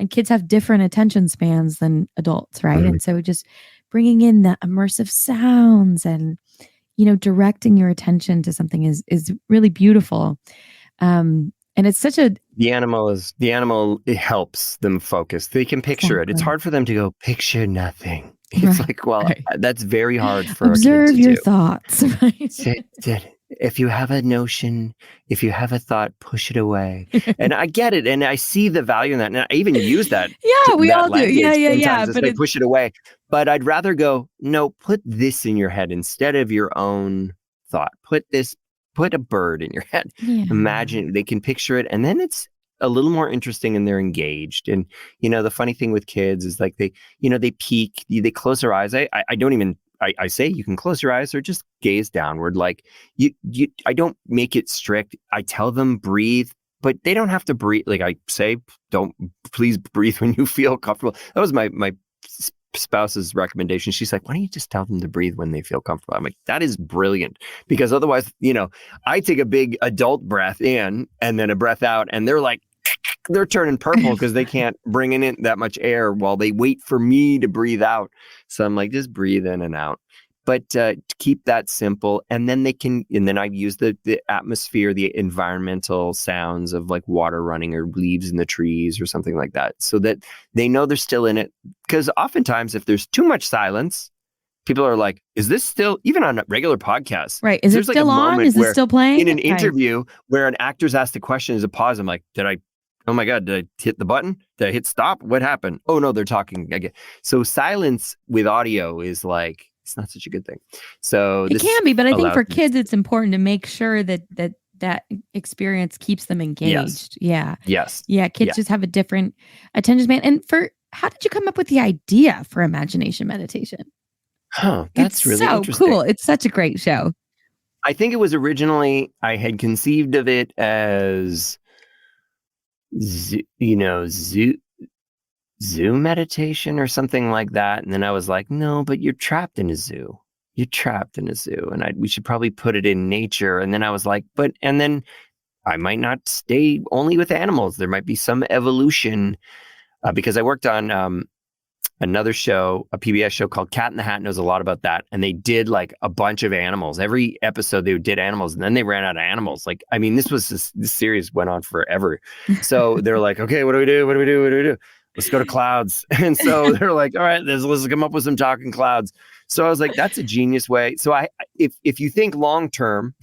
kids have different attention spans than adults, right? And so just bringing in the immersive sounds and, directing your attention to something is really beautiful. And it's such a the animal, it helps them focus. They can picture it. It's hard for them to go picture nothing. It's like, well, that's very hard for observe a kid to your do. thoughts. Right? If you have a notion, if you have a thought, push it away. And I get it, and I see the value in that. And I even use that. Yeah, we all do. Yeah. But I push it away. But I'd rather go, no, put this in your head instead of your own thought. Put a bird in your head. Yeah. Imagine, they can picture it, and then it's a little more interesting and they're engaged. And, the funny thing with kids is like they peek, they close their eyes. I say you can close your eyes or just gaze downward. Like I don't make it strict. I tell them breathe, but they don't have to breathe. Like I say, please breathe when you feel comfortable. That was my spouse's recommendation. She's like, why don't you just tell them to breathe when they feel comfortable? I'm like, that is brilliant, because otherwise, I take a big adult breath in and then a breath out, and they're turning purple because they can't bring in that much air while they wait for me to breathe out. So I'm like, just breathe in and out. But to keep that simple, and then I use the atmosphere, the environmental sounds of like water running or leaves in the trees or something like that, so that they know they're still in it. Because oftentimes if there's too much silence, people are like, is this still, even on regular podcasts? Right. Is it still on? Is it still playing? In an interview where an actor's asked a question, there's a pause. I'm like, oh my God, did I hit the button? Did I hit stop? What happened? Oh no, they're talking again. So silence with audio is like, it's not such a good thing. So it can be, but I think for kids, it's important to make sure that experience keeps them engaged. Yes. Yes. Yeah. Kids just have a different attention span. And how did you come up with the idea for Imagination Meditation? That's really so interesting. Cool. It's such a great show. I think it was originally, I had conceived of it as, zoo meditation or something like that. And then I was like, no, but you're trapped in a zoo. And we should probably put it in nature. And then I was like, and then I might not stay only with animals. There might be some evolution, because I worked on another show, a PBS show called Cat in the Hat, knows a lot about that. And they did like a bunch of animals. Every episode they did animals, and then they ran out of animals. This series went on forever. So they're like, okay, what do we do? Let's go to clouds. And so they're like, all right, let's come up with some talking clouds. So I was like, that's a genius way. So if you think long term,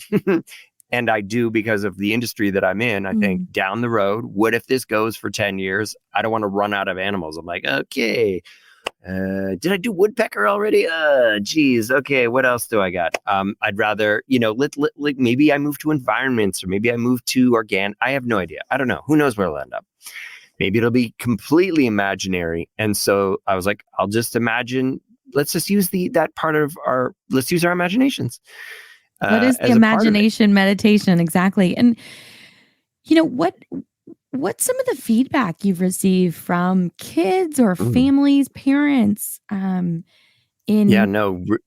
and I do because of the industry that I'm in, I think down the road, what if this goes for 10 years? I don't want to run out of animals. I'm like, okay, did I do woodpecker already? Geez. Okay. What else do I got? I'd rather, maybe I move to environments, or maybe I move to organic. I have no idea. I don't know. Who knows where I'll end up? Maybe it'll be completely imaginary. And so I was like, I'll just imagine. Let's just use let's use our imaginations. What is the imagination meditation exactly? And what's some of the feedback you've received from kids or families, parents? And that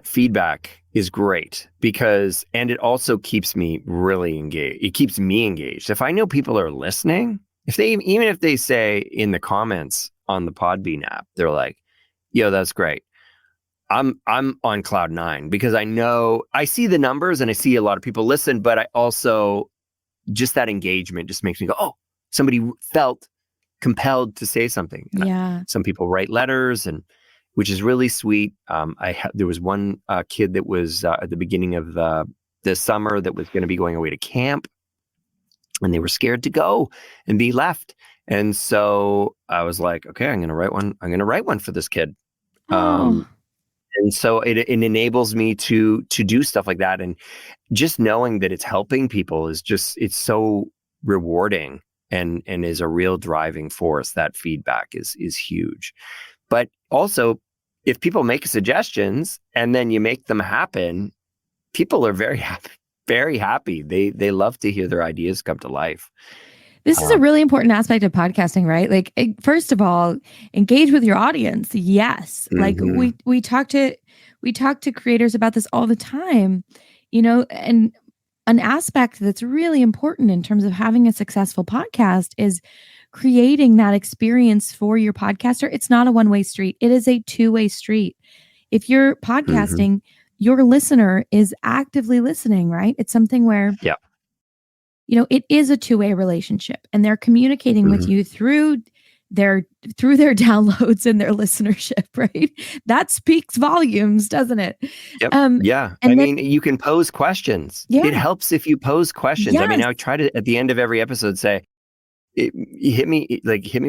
feedback is great because it also keeps me really engaged. It keeps me engaged. If I know people are listening, even if they say in the comments on the Podbean app, they're like, "Yo, that's great." I'm on cloud 9 because I know I see the numbers and I see a lot of people listen, but I also just that engagement just makes me go, "Oh, somebody felt compelled to say something." Yeah. Some people write letters which is really sweet. There was one kid that was at the beginning of the summer that was going to be going away to camp, and they were scared to go and be left. And so I was like, okay, I'm going to write one. I'm going to write one for this kid. And so it enables me to do stuff like that. And just knowing that it's helping people it's so rewarding and is a real driving force. That feedback is huge. But also, if people make suggestions and then you make them happen, people are very happy. They love to hear their ideas come to life. This is a really important aspect of podcasting, right? Like, first of all, engage with your audience. Yes. Like we talk to creators about this all the time, and an aspect that's really important in terms of having a successful podcast is creating that experience for your podcaster. It's not a one-way street. It is a two-way street. If you're podcasting, your listener is actively listening, right? It's something where, it is a two-way relationship, and they're communicating with you through their downloads and their listenership, right? That speaks volumes, doesn't it? Yep. I mean, you can pose questions. Yeah. It helps if you pose questions. Yes. I mean, I try to, at the end of every episode, say, hit me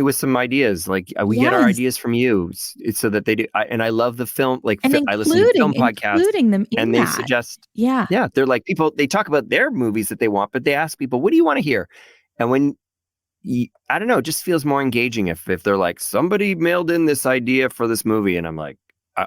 with some ideas. Like we get our ideas from you, so that they do. I love the film. I listen to film podcasts, including them in and they suggest. Yeah, they're like people. They talk about their movies that they want, but they ask people, "What do you want to hear?" And when I don't know, it just feels more engaging if they're like, somebody mailed in this idea for this movie, and I'm like,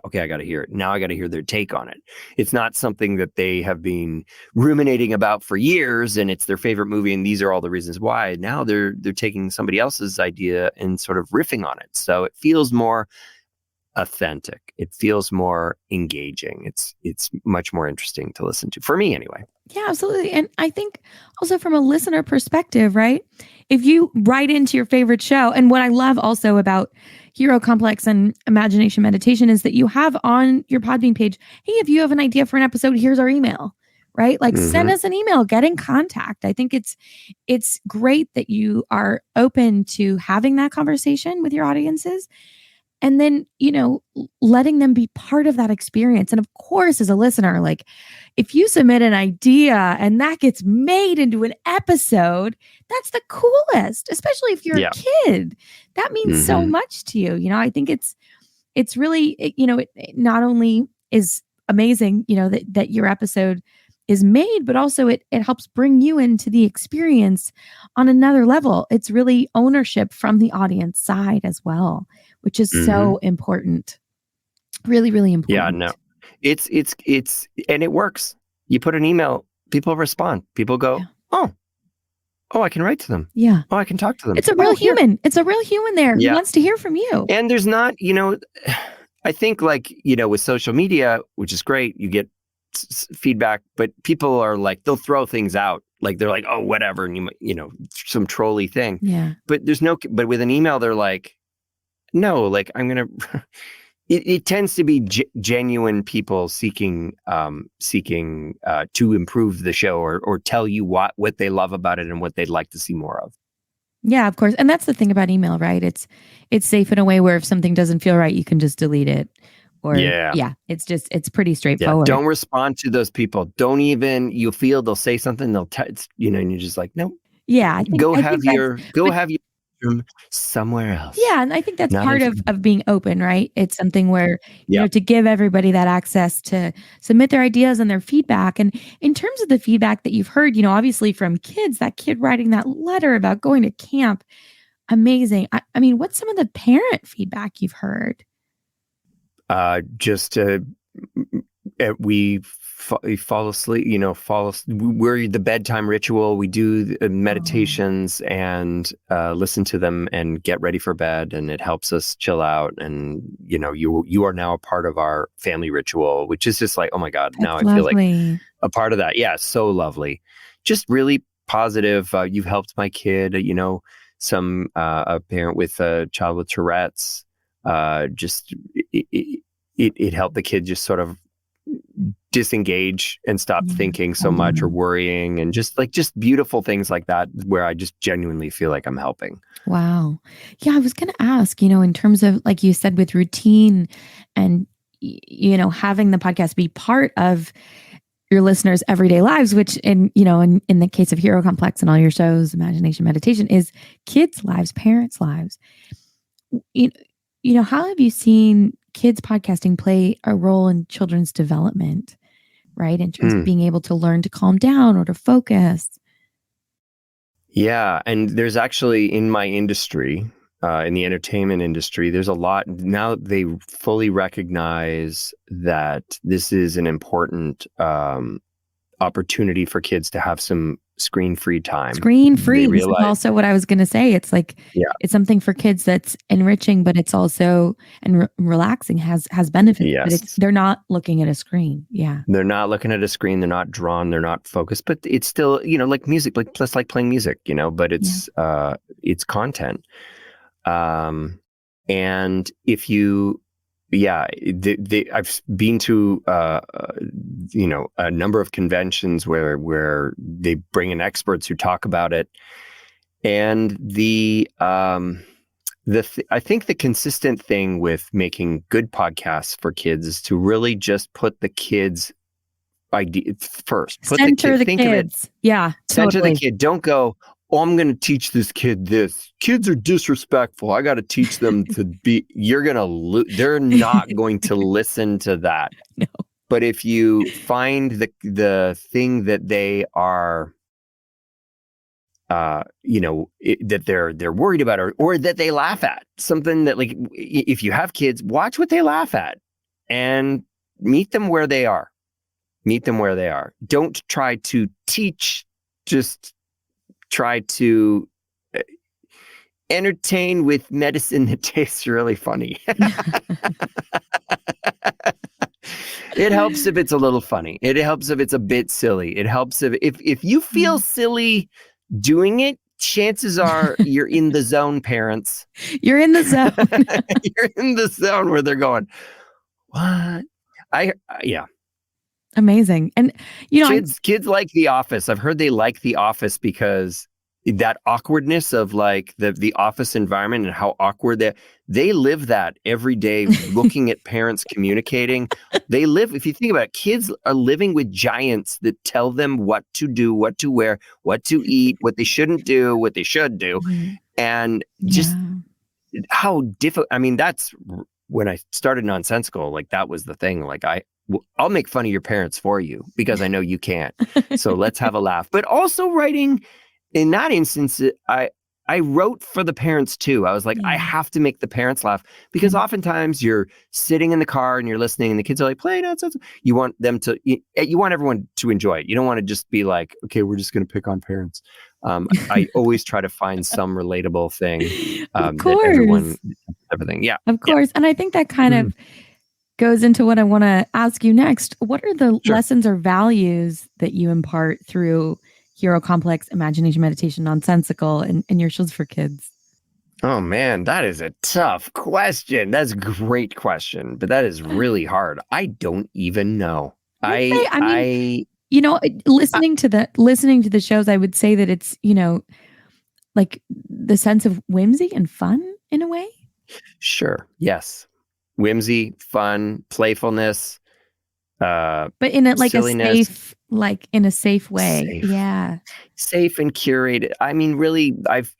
okay, I got to hear it. Now I got to hear their take on it. It's not something that they have been ruminating about for years and it's their favorite movie and these are all the reasons why. Now they're taking somebody else's idea and sort of riffing on it. So it feels more authentic. It feels more engaging. It's much more interesting to listen to, for me anyway. Yeah, absolutely. And I think also from a listener perspective, right? If you write into your favorite show, and what I love also about Hero Complex and Imagination Meditation is that you have on your Podbean page, hey, if you have an idea for an episode, here's our email, right? Like send us an email, get in contact. I think it's great that you are open to having that conversation with your audiences. And then, letting them be part of that experience. And of course, as a listener, like if you submit an idea and that gets made into an episode, that's the coolest, especially if you're a kid. That means so much to you. I think it's really, it not only is amazing, that your episode is made, but also it helps bring you into the experience on another level. It's really ownership from the audience side as well, which is so important. Really, really important. Yeah, no, it's and it works. You put an email, people respond. People go, oh, I can write to them. Yeah. Oh, I can talk to them. It's a real human. It's a real human there who wants to hear from you. And there's not, I think with social media, which is great, you get feedback, but people are like, they'll throw things out. Like they're like, oh, whatever. And some trolley thing. Yeah. But but with an email, they're like, no, like I'm going to, it tends to be genuine people seeking to improve the show or tell you what they love about it and what they'd like to see more of. Yeah, of course. And that's the thing about email, right? It's safe in a way where if something doesn't feel right, you can just delete it. Or it's pretty straightforward. Don't respond to those people. Don't even, you feel they'll say something, they'll and you're just like, no. Yeah. Go have your from somewhere else. Yeah, and I think that's Not part in- of being open, right? It's something where, you Yeah. know, to give everybody that access to submit their ideas and their feedback. And in terms of the feedback that you've heard, you know, obviously from kids, that kid writing that letter about going to camp, amazing. I mean, what's some of the parent feedback you've heard? Just we fall asleep, you know, we're the bedtime ritual. We do meditations and listen to them and get ready for bed, and it helps us chill out. And you know, you are now a part of our family ritual, which is just like, oh my God, now I feel like a part of that. Yeah, so lovely. Just really positive. You've helped my kid, you know, a parent with a child with Tourette's. It helped the kid just sort of disengage and stop thinking so much or worrying, and just beautiful things like that, where I just genuinely feel like I'm helping. Wow. Yeah, I was going to ask, you know, in terms of, like you said, with routine and, you know, having the podcast be part of your listeners' everyday lives, which in the case of Hero Complex and all your shows, Imagination Meditation, is kids' lives, parents' lives. You know, how have you seen kids podcasting play a role in children's development, right? In terms of being able to learn to calm down or to focus. Yeah. And there's actually, in my industry, in the entertainment industry, there's a lot now. They fully recognize that this is an important opportunity for kids to have some screen-free time. Screen-free. This is also what I was going to say. It's like, it's something for kids that's enriching, but it's also relaxing, has benefits. Yes. But they're not looking at a screen. Yeah. They're not looking at a screen. They're not drawn. They're not focused. But it's still, you know, like music, just like playing music, you know. But it's content. And if you, I've been to you know, a number of conventions where they bring in experts who talk about it, and I think the consistent thing with making good podcasts for kids is to really just put the kids' idea first. Center the kids. Yeah, center totally. the kid. Don't go, oh, I'm going to teach this kid this. Kids are disrespectful. I got to teach them to be. They're not going to listen to that. No. But if you find the thing that they are, you know, that they're worried about, or that they laugh at, something that, like, if you have kids, watch what they laugh at and meet them where they are. Meet them where they are. Don't try to teach. Just try to entertain with medicine that tastes really funny. It helps if it's a little funny. It helps if it's a bit silly. It helps if you feel silly doing it, chances are you're in the zone, parents. You're in the zone. You're in the zone where they're going, what? Yeah. Amazing. And, you know, kids like The Office. I've heard they like The Office because that awkwardness of like the office environment and how awkward they live that every day, looking at parents communicating. They live, if you think about it, kids are living with giants that tell them what to do, what to wear, what to eat, what they shouldn't do, what they should do. And just how difficult. I mean, that's when I started Nonsensical, like that was the thing. Like I'll make fun of your parents for you because I know you can't. So let's have a laugh. But also writing, in that instance, I wrote for the parents too. I was like, I have to make the parents laugh, because oftentimes you're sitting in the car and you're listening and the kids are like, play nonsense. You want them to, you want everyone to enjoy it. You don't want to just be like, okay, we're just going to pick on parents. I always try to find some relatable thing. Of course. That everything. Yeah. Of course. And I think that kind of goes into what I want to ask you next. What are the lessons or values that you impart through Hero Complex, Imagination Meditation, Nonsensical, and your shows for kids? Oh man, that is a tough question. That's a great question, but that is really hard. I don't even know. I mean, you know, listening to the shows, I would say that it's, you know, like the sense of whimsy and fun in a way. Sure. Yes. Whimsy, fun, playfulness, but in a silliness. in a safe way. Safe. Yeah. Safe and curated. I mean, really, I've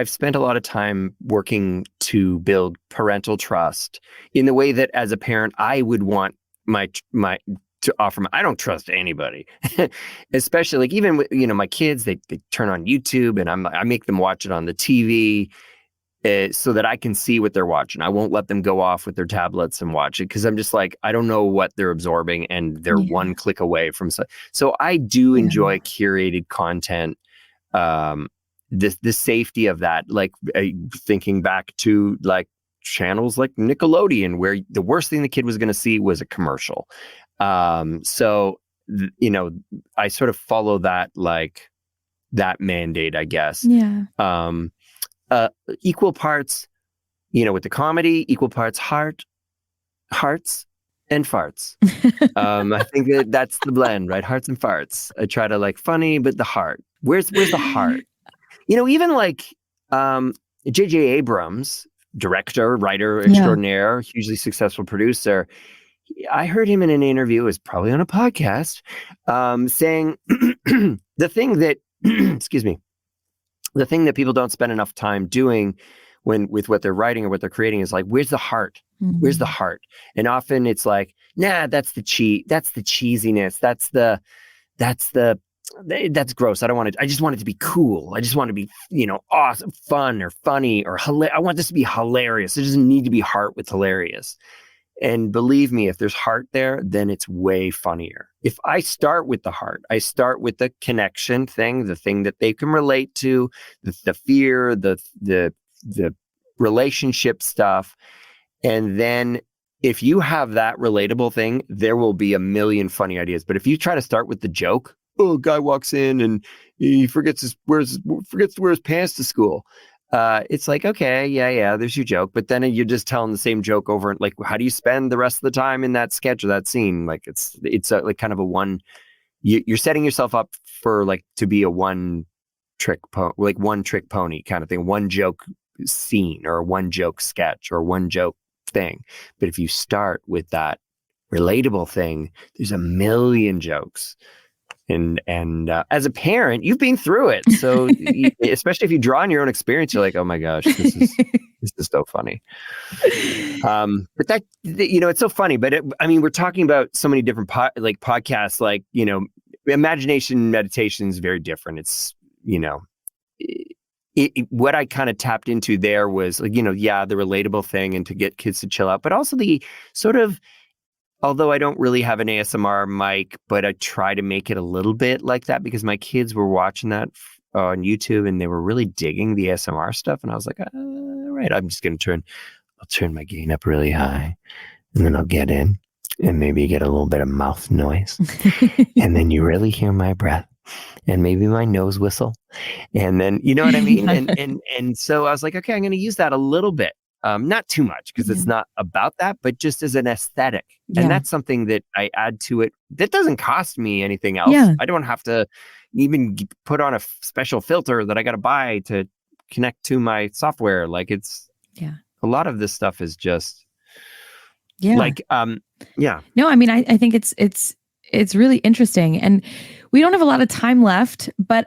spent a lot of time working to build parental trust in the way that as a parent, I would want my to offer I don't trust anybody, especially like even with, my kids, they turn on YouTube and I make them watch it on the TV. So that I can see what they're watching. I won't let them go off with their tablets and watch it because I'm just like, I don't know what they're absorbing and they're one click away from. So I do enjoy curated content. The safety of that, like thinking back to like channels like Nickelodeon, where the worst thing the kid was going to see was a commercial. So I sort of follow that mandate, I guess. Yeah. Equal parts, with the comedy, equal parts hearts and farts. I think that's the blend, right? Hearts and farts. I try to like funny, but the heart. Where's the heart? Even like J.J. Abrams, director, writer extraordinaire, hugely successful producer. I heard him in an interview, it was probably on a podcast, saying the thing that, excuse me, the thing that people don't spend enough time doing with what they're writing or what they're creating is like, where's the heart? Mm-hmm. Where's the heart? And often it's like, nah, that's the cheesiness. That's gross. I don't want it. I just want it to be cool. I just want it to be, awesome, fun or funny or I want this to be hilarious. There doesn't need to be heart with hilarious. And believe me, if there's heart there, then it's way funnier. If I start with the heart, I start with the connection thing, the thing that they can relate to, the fear, the relationship stuff. And then if you have that relatable thing, there will be a million funny ideas. But if you try to start with the joke, a guy walks in and he forgets to wear his pants to school. It's like, okay, yeah, there's your joke. But then you're just telling the same joke over. Like, how do you spend the rest of the time in that sketch or that scene? Like, it's like kind of a one. You're setting yourself up for like to be a one trick pony kind of thing. One joke scene or one joke sketch or one joke thing. But if you start with that relatable thing, there's a million jokes. And as a parent, you've been through it. So especially if you draw on your own experience, you're like, oh my gosh, this is so funny. But that, it's so funny. But we're talking about so many different podcasts, like, imagination meditation is very different. It's, what I kind of tapped into there was like, the relatable thing and to get kids to chill out, but also the sort of, although I don't really have an ASMR mic, but I try to make it a little bit like that because my kids were watching that on YouTube and they were really digging the ASMR stuff. And I was like, all right, I'm just going to turn my gain up really high and then I'll get in and maybe get a little bit of mouth noise. And then you really hear my breath and maybe my nose whistle. And then, you know what I mean? And so I was like, okay, I'm going to use that a little bit. Not too much because it's not about that, but just as an aesthetic. Yeah. And that's something that I add to it. That doesn't cost me anything else. Yeah. I don't have to even put on a special filter that I got to buy to connect to my software. Like a lot of this stuff is just like, No, I think it's really interesting. And we don't have a lot of time left, but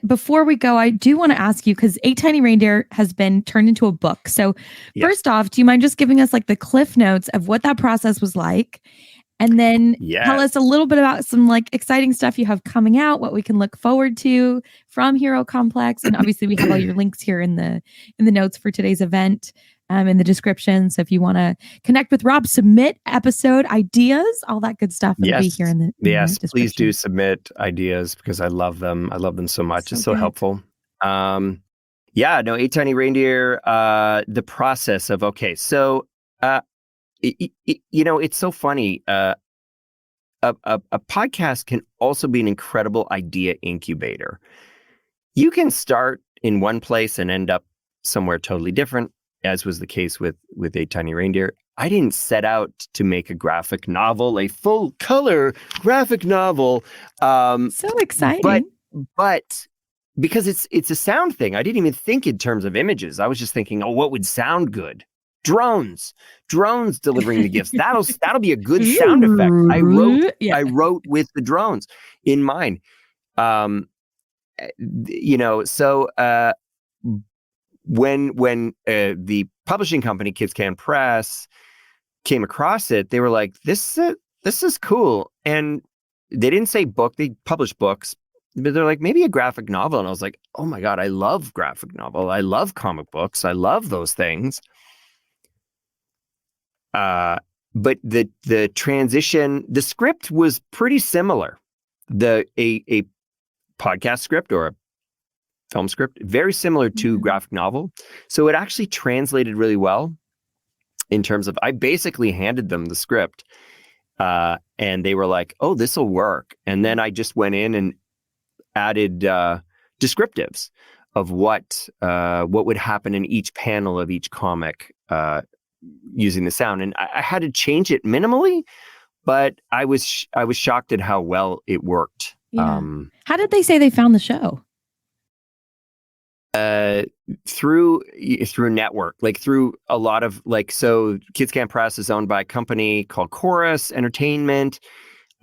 before we go, I do want to ask you, because 8 Tiny Reindeer has been turned into a book. So first off, do you mind just giving us like the cliff notes of what that process was like? And then tell us a little bit about some like exciting stuff you have coming out, what we can look forward to from Hero Complex. And obviously we have all your links here in the notes for today's event. In the description. So if you want to connect with Rob, submit episode ideas, all that good stuff will be here in the description. Please do submit ideas because I love them. I love them so much. It's so helpful. 8 Tiny Reindeer, the process of, so, it's so funny. A podcast can also be an incredible idea incubator. You can start in one place and end up somewhere totally different, as was the case with 8 Tiny Reindeer. I didn't set out to make a graphic novel, a full color graphic novel. So exciting. But because it's a sound thing, I didn't even think in terms of images. I was just thinking, what would sound good? drones delivering the gifts. That'll be a good sound effect. I wrote with the drones in mind. So when the publishing company Kids Can Press came across it, they were like, this is cool. And they didn't say book, they published books, but they're like, maybe a graphic novel. And I was like, oh my God, I love graphic novel. I love comic books. I love those things. But the transition, the script was pretty similar. A podcast script or a film script, very similar to graphic novel. So it actually translated really well in terms of, I basically handed them the script and they were like, oh, this will work. And then I just went in and added descriptives of what would happen in each panel of each comic using the sound. And I had to change it minimally, but I was shocked at how well it worked. Yeah. How did they say they found the show? Through network, like through a lot of so Kids Can Press is owned by a company called Chorus Entertainment.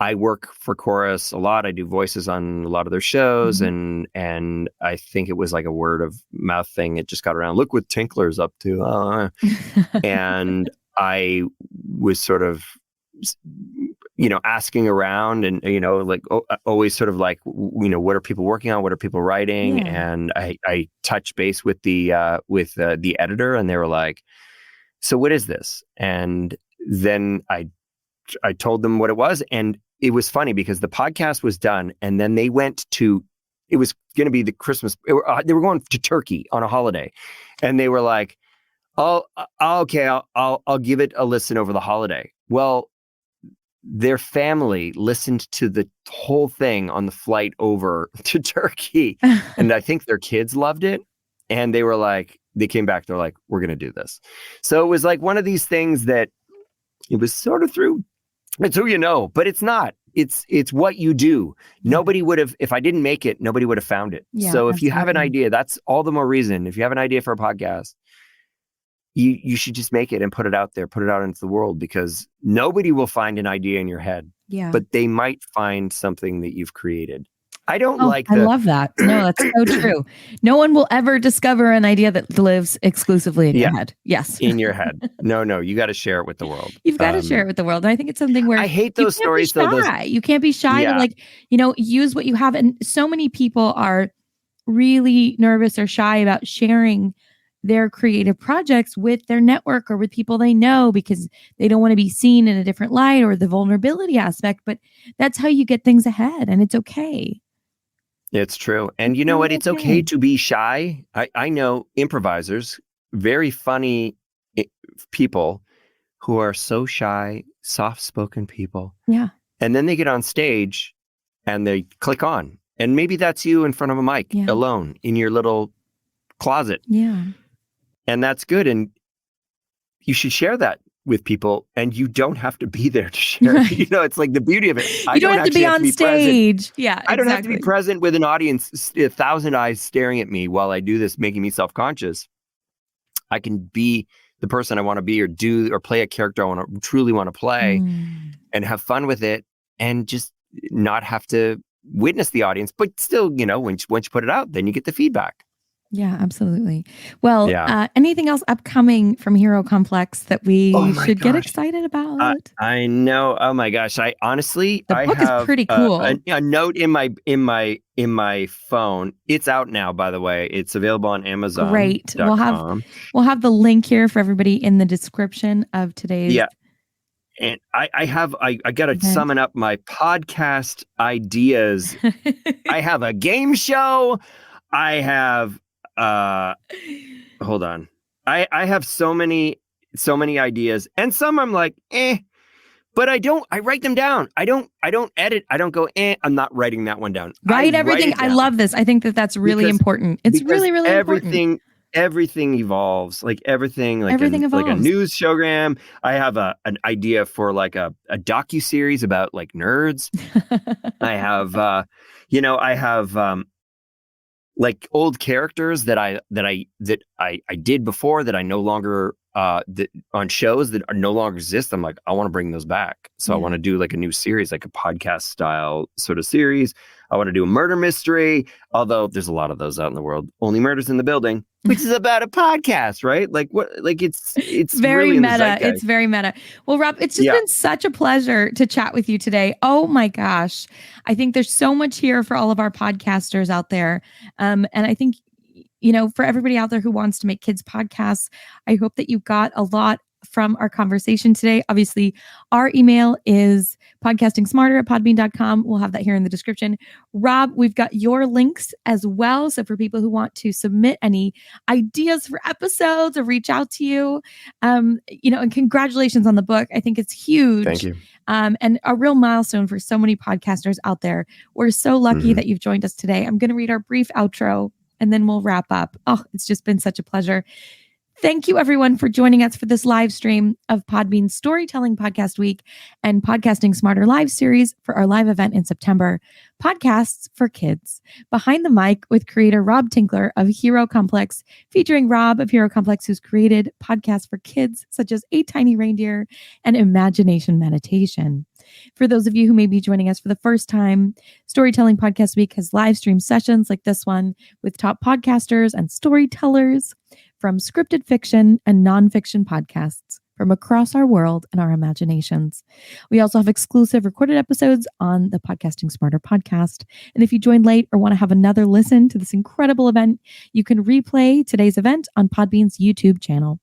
I work for Chorus a lot. I do voices on a lot of their shows, and I think it was like a word of mouth thing. It just got around. Look what Tinkler's up to, and I was sort of, asking around, and always sort of like, what are people working on? What are people writing? Yeah. And I touched base with the editor, and they were like, "So what is this?" And then I told them what it was, and it was funny because the podcast was done, and then they went to. It was going to be the Christmas. They were going to Turkey on a holiday, and they were like, "Oh, okay, I'll give it a listen over the holiday." Well, their family listened to the whole thing on the flight over to Turkey. And I think their kids loved it. And they were like, they came back, they're like, we're going to do this. So it was like one of these things that it was sort of through, it's who you know, but it's not. It's what you do. Nobody would have, if I didn't make it, nobody would have found it. Yeah, so if you have an idea, that's all the more reason. If you have an idea for a podcast, you should just make it and put it out there, put it out into the world, because nobody will find an idea in your head, but they might find something that you've created. I love that. No, that's so true. No one will ever discover an idea that lives exclusively in your head. Yes. In your head. No, you got to share it with the world. You've got to share it with the world. And I think it's something where I hate those stories. You can't be shy to use what you have. And so many people are really nervous or shy about sharing their creative projects with their network or with people they know, because they don't want to be seen in a different light, or the vulnerability aspect. But that's how you get things ahead, and it's okay. It's true. And you know what? It's okay to be shy. I know improvisers, very funny people who are so shy, soft-spoken people. Yeah. And then they get on stage and they click on. And maybe that's you in front of a mic alone in your little closet. Yeah. And that's good. And you should share that with people, and you don't have to be there to share. Right. It's like the beauty of it. You don't have to be on stage. Yeah, I don't have to be present with an audience, 1,000 eyes staring at me while I do this, making me self-conscious. I can be the person I want to be, or play a character I truly want to play, and have fun with it, and just not have to witness the audience. But still, once you put it out, then you get the feedback. Yeah, absolutely. Well, anything else upcoming from Hero Complex that we should get excited about? I know. Oh my gosh! I honestly, the book is pretty cool. A note in my phone. It's out now, by the way. It's available on Amazon. Great. We'll have the link here for everybody in the description of today's. Yeah. And I got to summon up my podcast ideas. I have a game show. I have. Hold on. I have so many ideas, and some I'm like, but I write them down. I don't edit. I don't go, I'm not writing that one down. Write everything. I love this. I think that's really important. It's really, really important. Everything evolves. Like everything evolves. Like a news program. I have an idea for like a docuseries about like nerds. I have, like old characters that I did before that I no longer on shows that are no longer exist. I'm like, I want to bring those back. So I want to do like a new series, like a podcast style sort of series. I want to do a murder mystery, although there's a lot of those out in the world. Only Murders in the Building, which is about a podcast, right? Like what? Like it's very really meta. It's very meta. Well, Rob, it's just been such a pleasure to chat with you today. Oh my gosh, I think there's so much here for all of our podcasters out there, and I think, you know, for everybody out there who wants to make kids podcasts, I hope that you got a lot from our conversation today. Obviously, our email is podcastingsmarter@podbean.com. We'll have that here in the description. Rob, we've got your links as well. So for people who want to submit any ideas for episodes or reach out to you, you know, and congratulations on the book. I think it's huge. Thank you. And a real milestone for so many podcasters out there. We're so lucky that you've joined us today. I'm going to read our brief outro and then we'll wrap up. Oh, it's just been such a pleasure. Thank you, everyone, for joining us for this live stream of Podbean's Storytelling Podcast Week and Podcasting Smarter live series for our live event in September, Podcasts for Kids. Behind the mic with creator Rob Tinkler of Hero Complex, featuring Rob of Hero Complex, who's created podcasts for kids such as A Tiny Reindeer and Imagination Meditation. For those of you who may be joining us for the first time, Storytelling Podcast Week has live stream sessions like this one with top podcasters and storytellers from scripted fiction and nonfiction podcasts from across our world and our imaginations. We also have exclusive recorded episodes on the Podcasting Smarter podcast. And if you joined late or want to have another listen to this incredible event, you can replay today's event on Podbean's YouTube channel.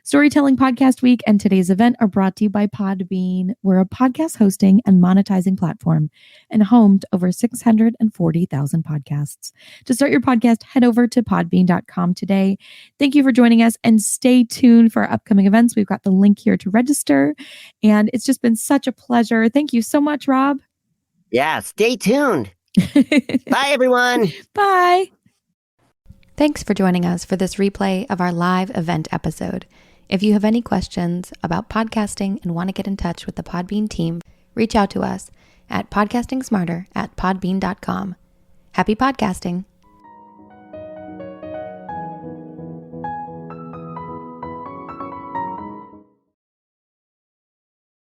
Storytelling Podcast Week and today's event are brought to you by Podbean. We're a podcast hosting and monetizing platform and home to over 640,000 podcasts. To start your podcast, head over to podbean.com today. Thank you for joining us and stay tuned for our upcoming events. We've got the link here to register, and it's just been such a pleasure. Thank you so much, Rob. Yeah, stay tuned. Bye, everyone. Bye. Thanks for joining us for this replay of our live event episode. If you have any questions about podcasting and want to get in touch with the Podbean team, reach out to us at podcastingsmarter@podbean.com. Happy podcasting.